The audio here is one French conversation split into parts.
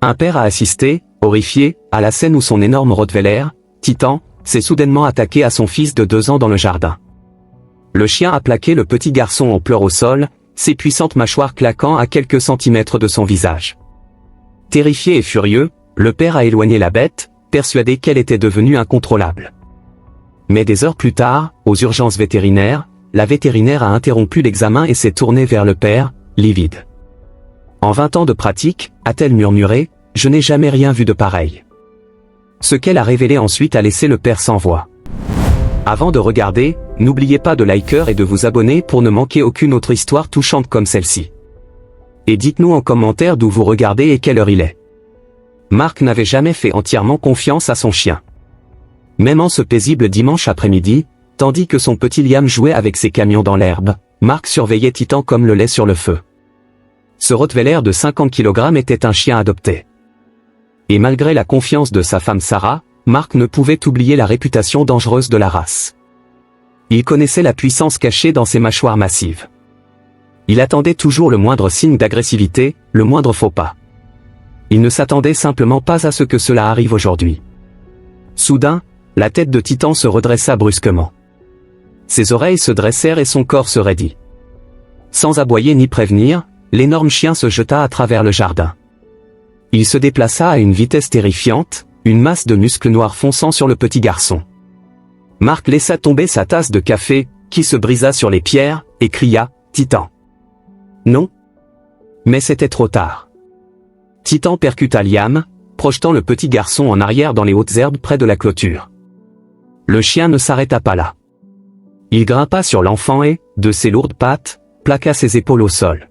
Un père a assisté, horrifié, à la scène où son énorme Rottweiler, Titan, s'est soudainement attaqué à son fils de 2 ans dans le jardin. Le chien a plaqué le petit garçon en pleurs au sol, ses puissantes mâchoires claquant à quelques centimètres de son visage. Terrifié et furieux, le père a éloigné la bête, persuadé qu'elle était devenue incontrôlable. Mais des heures plus tard, aux urgences vétérinaires, la vétérinaire a interrompu l'examen et s'est tournée vers le père, livide. En 20 ans de pratique, a-t-elle murmuré, je n'ai jamais rien vu de pareil. Ce qu'elle a révélé ensuite a laissé le père sans voix. Avant de regarder, n'oubliez pas de liker et de vous abonner pour ne manquer aucune autre histoire touchante comme celle-ci. Et dites-nous en commentaire d'où vous regardez et quelle heure il est. Marc n'avait jamais fait entièrement confiance à son chien. Même en ce paisible dimanche après-midi, tandis que son petit Liam jouait avec ses camions dans l'herbe, Marc surveillait Titan comme le lait sur le feu. Ce Rottweiler de 50 kg était un chien adopté. Et malgré la confiance de sa femme Sarah, Marc ne pouvait oublier la réputation dangereuse de la race. Il connaissait la puissance cachée dans ses mâchoires massives. Il attendait toujours le moindre signe d'agressivité, le moindre faux pas. Il ne s'attendait simplement pas à ce que cela arrive aujourd'hui. Soudain, la tête de Titan se redressa brusquement. Ses oreilles se dressèrent et son corps se raidit. Sans aboyer ni prévenir, l'énorme chien se jeta à travers le jardin. Il se déplaça à une vitesse terrifiante, une masse de muscles noirs fonçant sur le petit garçon. Marc laissa tomber sa tasse de café, qui se brisa sur les pierres, et cria « Titan !» Non. Mais c'était trop tard. Titan percuta Liam, projetant le petit garçon en arrière dans les hautes herbes près de la clôture. Le chien ne s'arrêta pas là. Il grimpa sur l'enfant et, de ses lourdes pattes, plaqua ses épaules au sol.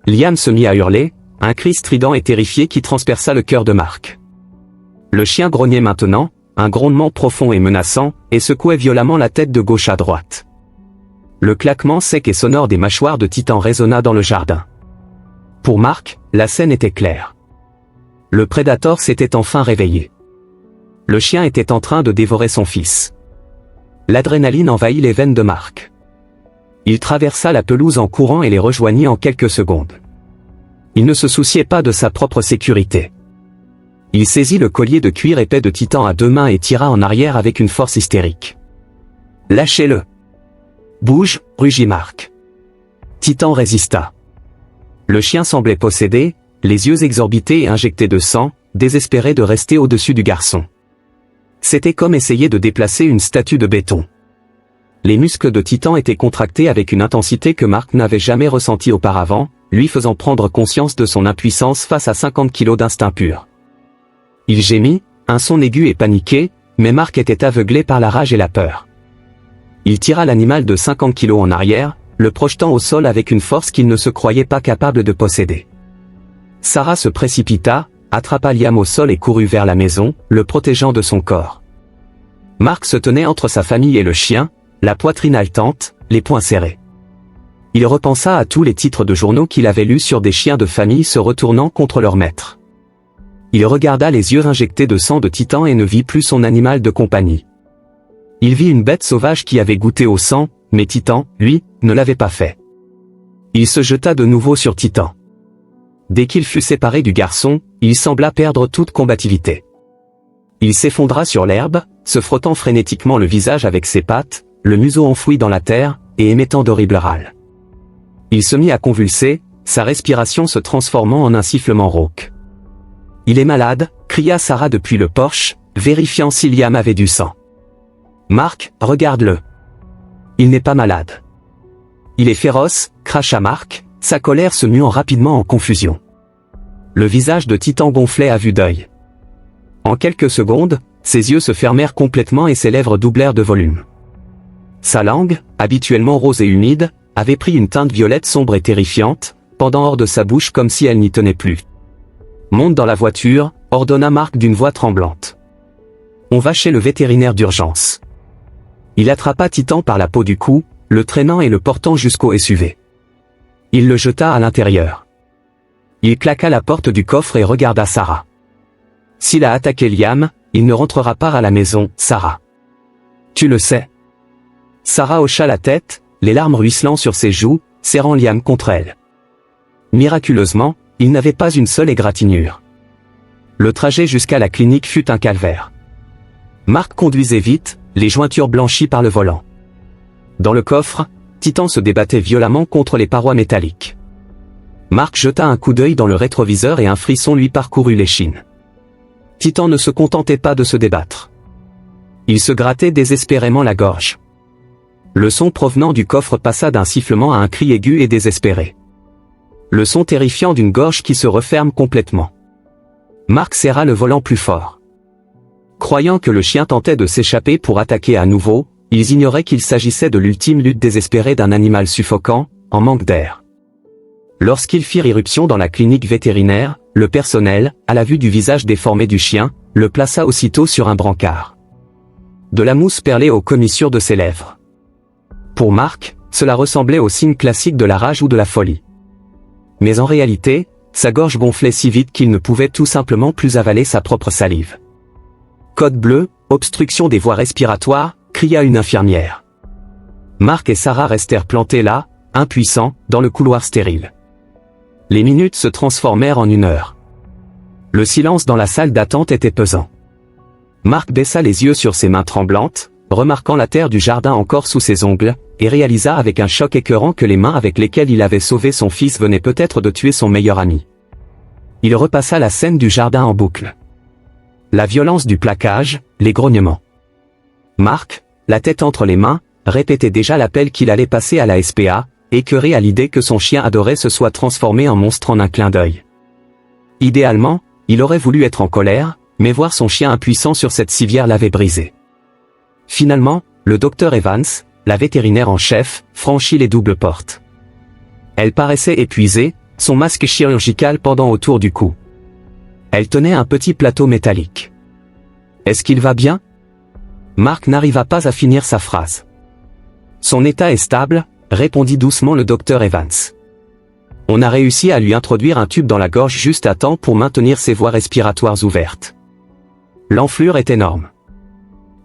Liam se mit à hurler, un cri strident et terrifié qui transperça le cœur de Marc. Le chien grognait maintenant, un grondement profond et menaçant, et secouait violemment la tête de gauche à droite. Le claquement sec et sonore des mâchoires de Titan résonna dans le jardin. Pour Marc, la scène était claire. Le prédateur s'était enfin réveillé. Le chien était en train de dévorer son fils. L'adrénaline envahit les veines de Marc. Il traversa la pelouse en courant et les rejoignit en quelques secondes. Il ne se souciait pas de sa propre sécurité. Il saisit le collier de cuir épais de Titan à 2 mains et tira en arrière avec une force hystérique. « Lâchez-le !»« Bouge !» rugit Marc. Titan résista. Le chien semblait possédé, les yeux exorbités et injectés de sang, désespéré de rester au-dessus du garçon. C'était comme essayer de déplacer une statue de béton. Les muscles de Titan étaient contractés avec une intensité que Marc n'avait jamais ressentie auparavant, lui faisant prendre conscience de son impuissance face à 50 kilos d'instinct pur. Il gémit, un son aigu et paniqué, mais Marc était aveuglé par la rage et la peur. Il tira l'animal de 50 kilos en arrière, le projetant au sol avec une force qu'il ne se croyait pas capable de posséder. Sarah se précipita, attrapa Liam au sol et courut vers la maison, le protégeant de son corps. Marc se tenait entre sa famille et le chien, la poitrine haletante, les poings serrés. Il repensa à tous les titres de journaux qu'il avait lus sur des chiens de famille se retournant contre leur maître. Il regarda les yeux injectés de sang de Titan et ne vit plus son animal de compagnie. Il vit une bête sauvage qui avait goûté au sang, mais Titan, lui, ne l'avait pas fait. Il se jeta de nouveau sur Titan. Dès qu'il fut séparé du garçon, il sembla perdre toute combativité. Il s'effondra sur l'herbe, se frottant frénétiquement le visage avec ses pattes, le museau enfoui dans la terre, et émettant d'horribles râles. Il se mit à convulser, sa respiration se transformant en un sifflement rauque. « Il est malade !» cria Sarah depuis le porche, vérifiant si Liam avait du sang. « Marc, regarde-le. Il n'est pas malade. »« Il est féroce !» cracha Marc, sa colère se muant rapidement en confusion. Le visage de Titan gonflait à vue d'œil. En quelques secondes, ses yeux se fermèrent complètement et ses lèvres doublèrent de volume. Sa langue, habituellement rose et humide, avait pris une teinte violette sombre et terrifiante, pendant hors de sa bouche comme si elle n'y tenait plus. « Monte dans la voiture !» ordonna Marc d'une voix tremblante. « On va chez le vétérinaire d'urgence. » Il attrapa Titan par la peau du cou, le traînant et le portant jusqu'au SUV. Il le jeta à l'intérieur. Il claqua la porte du coffre et regarda Sarah. « S'il a attaqué Liam, il ne rentrera pas à la maison, Sarah. Tu le sais. » Sarah hocha la tête, les larmes ruisselant sur ses joues, serrant Liam contre elle. Miraculeusement, il n'avait pas une seule égratignure. le trajet jusqu'à la clinique fut un calvaire. Marc conduisait vite, les jointures blanchies par le volant. Dans le coffre, Titan se débattait violemment contre les parois métalliques. Marc jeta un coup d'œil dans le rétroviseur et un frisson lui parcourut l'échine. Titan ne se contentait pas de se débattre. Il se grattait désespérément la gorge. Le son provenant du coffre passa d'un sifflement à un cri aigu et désespéré. Le son terrifiant d'une gorge qui se referme complètement. Marc serra le volant plus fort. Croyant que le chien tentait de s'échapper pour attaquer à nouveau, ils ignoraient qu'il s'agissait de l'ultime lutte désespérée d'un animal suffocant, en manque d'air. Lorsqu'ils firent irruption dans la clinique vétérinaire, le personnel, à la vue du visage déformé du chien, le plaça aussitôt sur un brancard. De la mousse perlait aux commissures de ses lèvres. Pour Marc, cela ressemblait au signe classique de la rage ou de la folie. Mais en réalité, sa gorge gonflait si vite qu'il ne pouvait tout simplement plus avaler sa propre salive. Code bleu, obstruction des voies respiratoires, cria une infirmière. Marc et Sarah restèrent plantés là, impuissants, dans le couloir stérile. Les minutes se transformèrent en 1 heure. Le silence dans la salle d'attente était pesant. Marc baissa les yeux sur ses mains tremblantes, remarquant la terre du jardin encore sous ses ongles, et réalisa avec un choc écœurant que les mains avec lesquelles il avait sauvé son fils venaient peut-être de tuer son meilleur ami. Il repassa la scène du jardin en boucle. La violence du plaquage, les grognements. Marc, la tête entre les mains, répétait déjà l'appel qu'il allait passer à la SPA, écœuré à l'idée que son chien adoré se soit transformé en monstre en un clin d'œil. Idéalement, il aurait voulu être en colère, mais voir son chien impuissant sur cette civière l'avait brisé. Finalement, le docteur Evans, la vétérinaire en chef, franchit les doubles portes. Elle paraissait épuisée, son masque chirurgical pendant autour du cou. Elle tenait un petit plateau métallique. « Est-ce qu'il va bien ?» Marc n'arriva pas à finir sa phrase. « Son état est stable », répondit doucement le docteur Evans. On a réussi à lui introduire un tube dans la gorge juste à temps pour maintenir ses voies respiratoires ouvertes. L'enflure est énorme.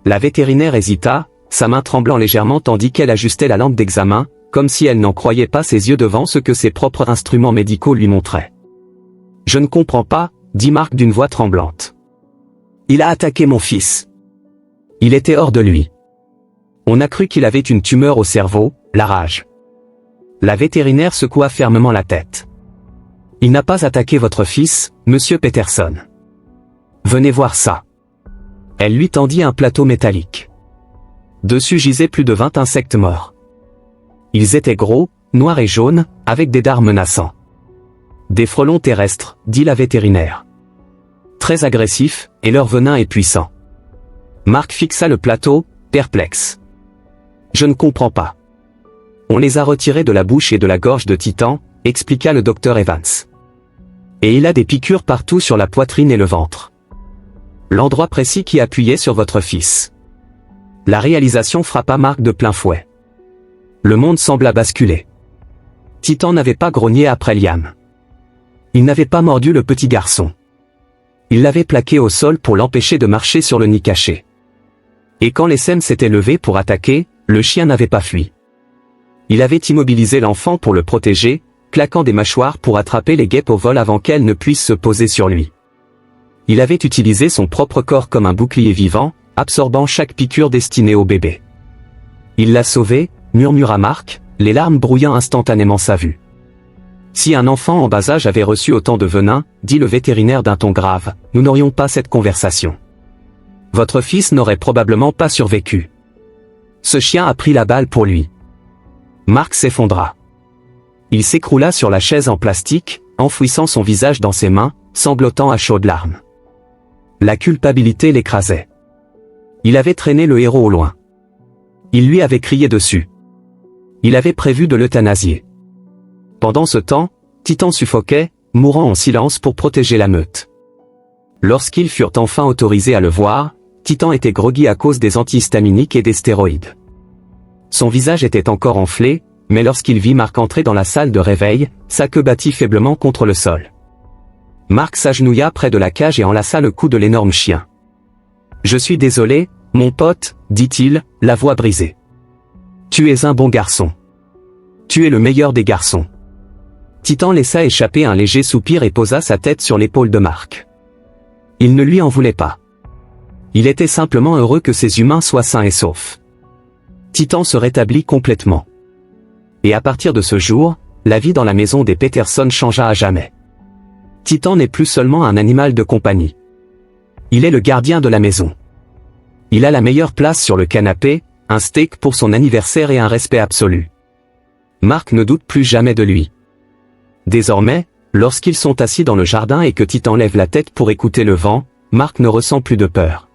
La vétérinaire hésita, sa main tremblant légèrement tandis qu'elle ajustait la lampe d'examen, comme si elle n'en croyait pas ses yeux devant ce que ses propres instruments médicaux lui montraient. « Je ne comprends pas », dit Marc d'une voix tremblante. « Il a attaqué mon fils. Il était hors de lui. On a cru qu'il avait une tumeur au cerveau, la rage. » La vétérinaire secoua fermement la tête. « Il n'a pas attaqué votre fils, monsieur Peterson. Venez voir ça. » Elle lui tendit un plateau métallique. Dessus gisaient plus de 20 insectes morts. Ils étaient gros, noirs et jaunes, avec des dards menaçants. Des frelons terrestres, dit la vétérinaire. Très agressifs, et leur venin est puissant. Marc fixa le plateau, perplexe. Je ne comprends pas. On les a retirés de la bouche et de la gorge de Titan, expliqua le docteur Evans. Et il a des piqûres partout sur la poitrine et le ventre. L'endroit précis qui appuyait sur votre fils. La réalisation frappa Marc de plein fouet. Le monde sembla basculer. Titan n'avait pas grogné après Liam. Il n'avait pas mordu le petit garçon. Il l'avait plaqué au sol pour l'empêcher de marcher sur le nid caché. Et quand les SEM s'étaient levés pour attaquer, le chien n'avait pas fui. Il avait immobilisé l'enfant pour le protéger, claquant des mâchoires pour attraper les guêpes au vol avant qu'elles ne puissent se poser sur lui. Il avait utilisé son propre corps comme un bouclier vivant, absorbant chaque piqûre destinée au bébé. Il l'a sauvé, murmura Marc, les larmes brouillant instantanément sa vue. Si un enfant en bas âge avait reçu autant de venin, dit le vétérinaire d'un ton grave, nous n'aurions pas cette conversation. Votre fils n'aurait probablement pas survécu. Ce chien a pris la balle pour lui. Marc s'effondra. Il s'écroula sur la chaise en plastique, enfouissant son visage dans ses mains, sanglotant à chaudes larmes. La culpabilité l'écrasait. Il avait traîné le héros au loin. Il lui avait crié dessus. Il avait prévu de l'euthanasier. Pendant ce temps, Titan suffoquait, mourant en silence pour protéger la meute. Lorsqu'ils furent enfin autorisés à le voir, Titan était groggy à cause des antihistaminiques et des stéroïdes. Son visage était encore enflé, mais lorsqu'il vit Marc entrer dans la salle de réveil, sa queue battit faiblement contre le sol. Marc s'agenouilla près de la cage et enlaça le cou de l'énorme chien. « Je suis désolé, mon pote, dit-il, la voix brisée. Tu es un bon garçon. Tu es le meilleur des garçons. » Titan laissa échapper un léger soupir et posa sa tête sur l'épaule de Marc. Il ne lui en voulait pas. Il était simplement heureux que ces humains soient sains et saufs. Titan se rétablit complètement. Et à partir de ce jour, la vie dans la maison des Peterson changea à jamais. Titan n'est plus seulement un animal de compagnie. Il est le gardien de la maison. Il a la meilleure place sur le canapé, un steak pour son anniversaire et un respect absolu. Mark ne doute plus jamais de lui. Désormais, lorsqu'ils sont assis dans le jardin et que Titan lève la tête pour écouter le vent, Mark ne ressent plus de peur.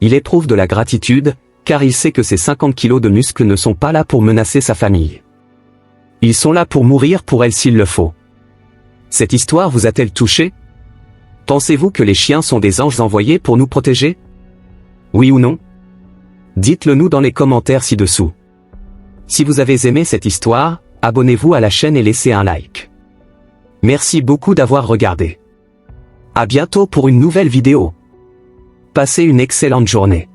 Il éprouve de la gratitude, car il sait que ses 50 kilos de muscles ne sont pas là pour menacer sa famille. Ils sont là pour mourir pour elle s'il le faut. Cette histoire vous a-t-elle touché? Pensez-vous que les chiens sont des anges envoyés pour nous protéger? Oui ou non? Dites-le nous dans les commentaires ci-dessous. Si vous avez aimé cette histoire, abonnez-vous à la chaîne et laissez un like. Merci beaucoup d'avoir regardé. À bientôt pour une nouvelle vidéo. Passez une excellente journée.